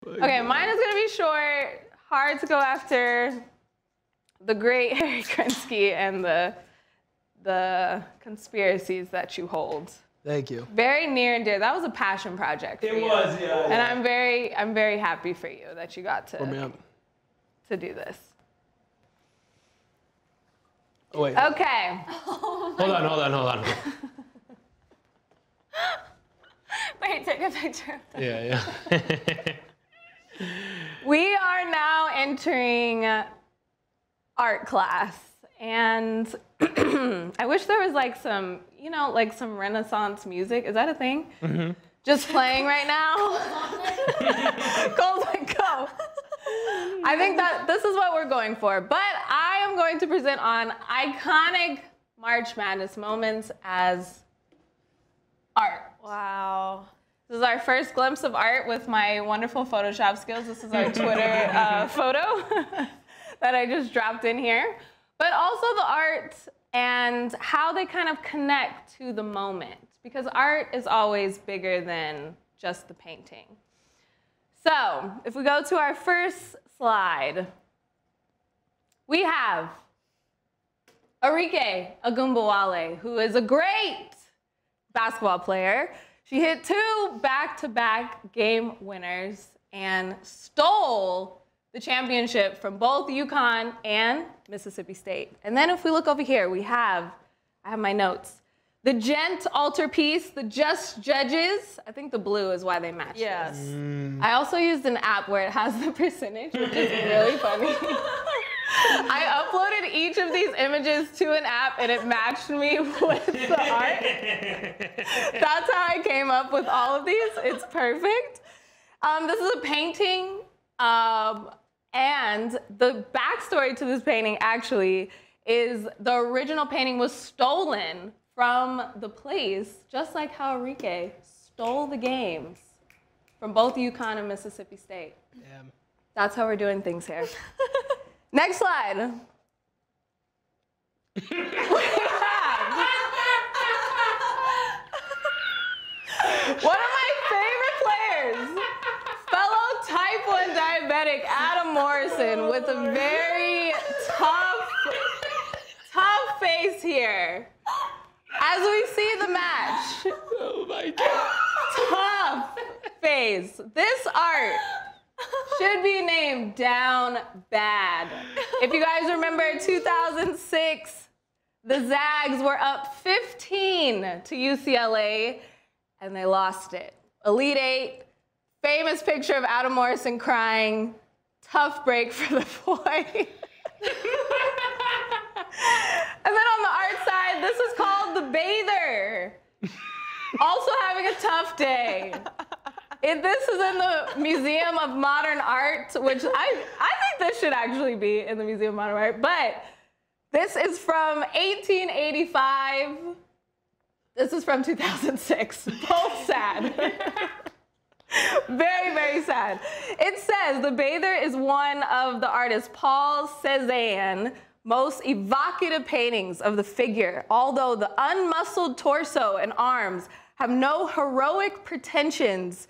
Okay, mine is gonna be short. Hard to go after the great Harry Krensky and the conspiracies that you hold. Thank you. Very near and dear. That was a passion project for you. It was, yeah. And I'm very happy for you that you got to do this. Oh, wait. Okay. Hold on. Wait, take a picture. Yeah. We are now entering art class, and I wish there was like some, like some Renaissance music. Is that a thing? Mm-hmm. Just playing right now. Go. I think that this is what we're going for, but I am going to present on iconic March Madness moments as art. Wow. This is our first glimpse of art with my wonderful Photoshop skills. This is our Twitter photo that I just dropped in here. But also the art and how they kind of connect to the moment, because art is always bigger than just the painting. So if we go to our first slide, we have Enrique Agumbawale, who is a great basketball player. She hit 2 back-to-back game winners and stole the championship from both UConn and Mississippi State. And then if we look over here, I have my notes. The Gent altarpiece, the Just Judges. I think the blue is why they match. Yes. I also used an app where it has the percentage, which is really funny. I uploaded each of these images to an app and it matched me with the art. That's how I came up with all of these. It's perfect. This is a painting, and the backstory to this painting actually is the original painting was stolen from the place, just like how Enrique stole the games from both UConn and Mississippi State. Damn. That's how we're doing things here. Next slide. We have one of my favorite players, fellow type 1 diabetic Adam Morrison, with a very tough face here. As we see the match. Oh my God. Tough face. This art should be named Down Bad. If you guys remember 2006, the Zags were up 15 to UCLA and they lost it. Elite 8, famous picture of Adam Morrison crying, tough break for the boy. And then on the art side, this is called The Bather. Also having a tough day. This is in the Museum of Modern Art, which I think this should actually be in the Museum of Modern Art, but this is from 1885. This is from 2006. Both sad. Very sad. It says The Bather is one of the artist Paul Cézanne's most evocative paintings of the figure, although the unmuscled torso and arms have no heroic pretensions,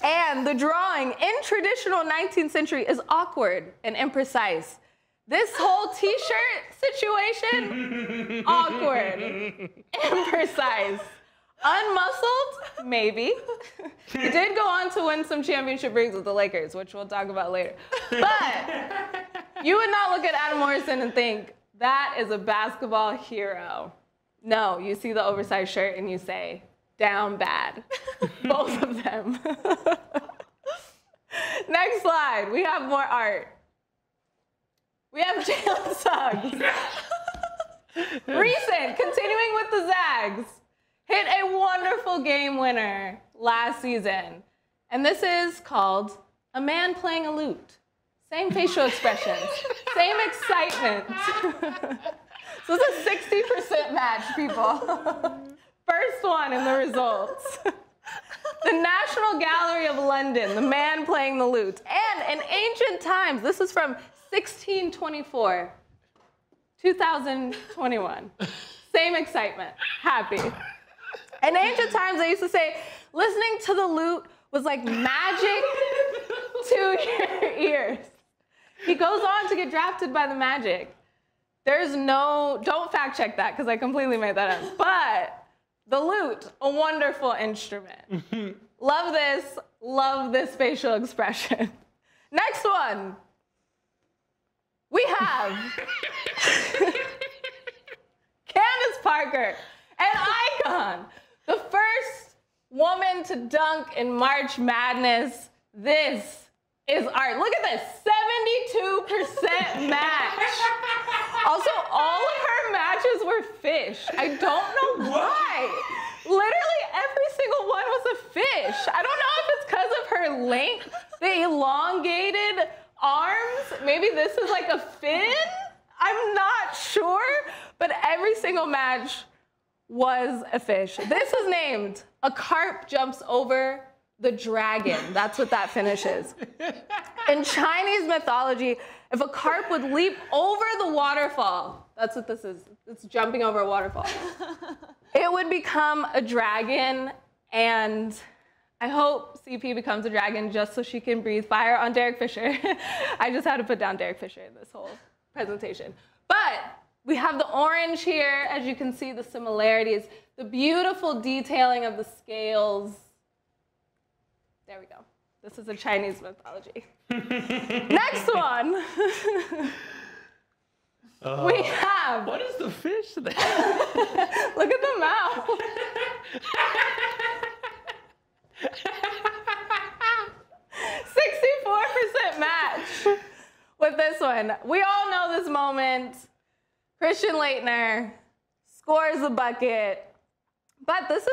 and the drawing in traditional 19th century is awkward and imprecise. This whole t-shirt situation, awkward, imprecise. Unmuscled, maybe. He did go on to win some championship rings with the Lakers, which we'll talk about later. But you would not look at Adam Morrison and think, that is a basketball hero. No, you see the oversized shirt and you say, down bad. Both of them. Next slide, we have more art. We have Jalen Suggs. Recent, continuing with the Zags. Hit a wonderful game winner last season. And this is called A Man Playing a Lute. Same facial expressions, same excitement. So it's a 60% match, people. First one in the results. The National Gallery of London, The Man Playing the Lute. And in ancient times, this is from 1624, 2021. Same excitement, happy. In ancient times, they used to say, listening to the lute was like magic to ears. He goes on to get drafted by the Magic. There's no, don't fact check that because I completely made that up. But the lute, a wonderful instrument. Love this facial expression. Next one. We have Candace Parker, an icon. The first woman to dunk in March Madness. This is art. Look at this, 72% match. Also, all of her matches were fish. I don't know why. Literally every single one was a fish. I don't know if it's because of her length, the elongated arms. Maybe this is like a fin? I'm not sure, but every single match was a fish. This is named A Carp Jumps Over the Dragon. That's what that finish is. In Chinese mythology, if a carp would leap over the waterfall, that's what this is. It's jumping over a waterfall. It would become a dragon, and I hope CP becomes a dragon just so she can breathe fire on Derek Fisher. I just had to put down Derek Fisher in this whole presentation. But we have the orange here, as you can see the similarities, the beautiful detailing of the scales. There we go. This is a Chinese mythology. Next one. We have. What is the fish there? Look at the mouth. 64% match with this one. We all know this moment. Christian Laettner scores the bucket. But this is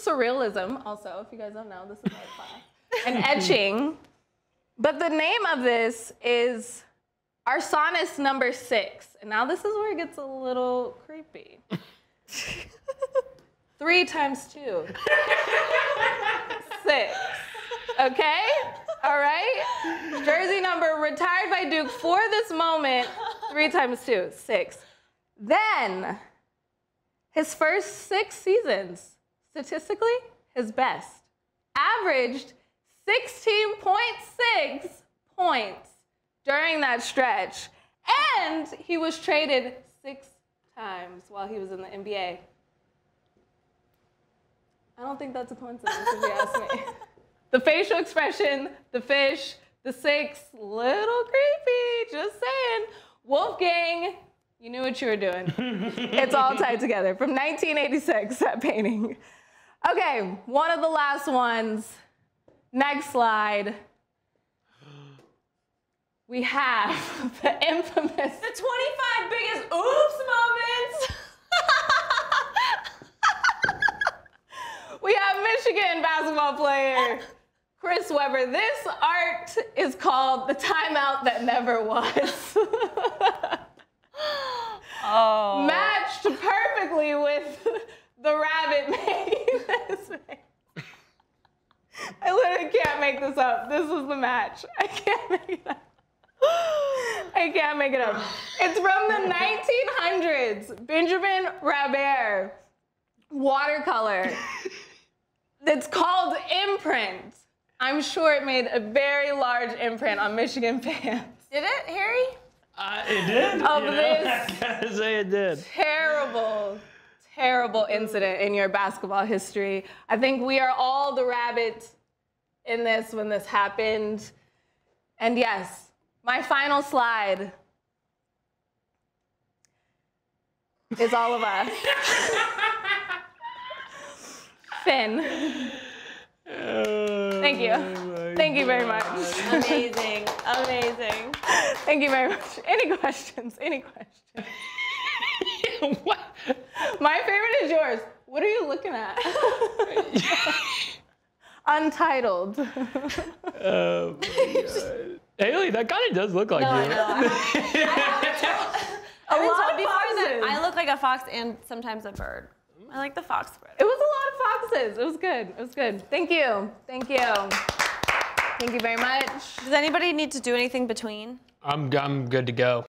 surrealism also, if you guys don't know, this is art class. And etching. But the name of this is Arsanis number 6. And now this is where it gets a little creepy. 3 times 2. 6. Okay? All right? Jersey number retired by Duke for this moment. 3 times 2. 6. Then, his first 6 seasons, statistically, his best. Averaged 16.6 points during that stretch. And he was traded 6 times while he was in the NBA. I don't think that's a coincidence, if you ask me. The facial expression, the fish, the 6, little creepy, just saying. Wolfgang, you knew what you were doing. It's all tied together. From 1986, that painting. Okay, one of the last ones. Next slide. We have the infamous... The 25 biggest oops moments. We have Michigan basketball player Chris Webber. This art is called The Timeout That Never Was. Oh. Matched perfectly with the rabbit making this face. I literally can't make this up. This is the match. I can't make it up. I can't make it up. It's from the 1900s. Benjamin Rabert watercolor. It's called Imprint. I'm sure it made a very large imprint on Michigan fans. Did it, Harry? It did. Of this I gotta say it did. terrible, terrible incident in your basketball history. I think we are all the rabbit in this when this happened. And yes, my final slide is all of us. Finn. Thank you. Thank you very much. Amazing, amazing. Thank you very much. Any questions? Any questions? What? My favorite is yours. What are you looking at? Untitled. Oh my God. Haley, that kind of does look like No, I you. know. I've been told before that I look like a fox and sometimes a bird. I like the fox spread. It was a lot of foxes. It was good. It was good. Thank you. Thank you. Thank you very much. Does anybody need to do anything between? I'm good to go.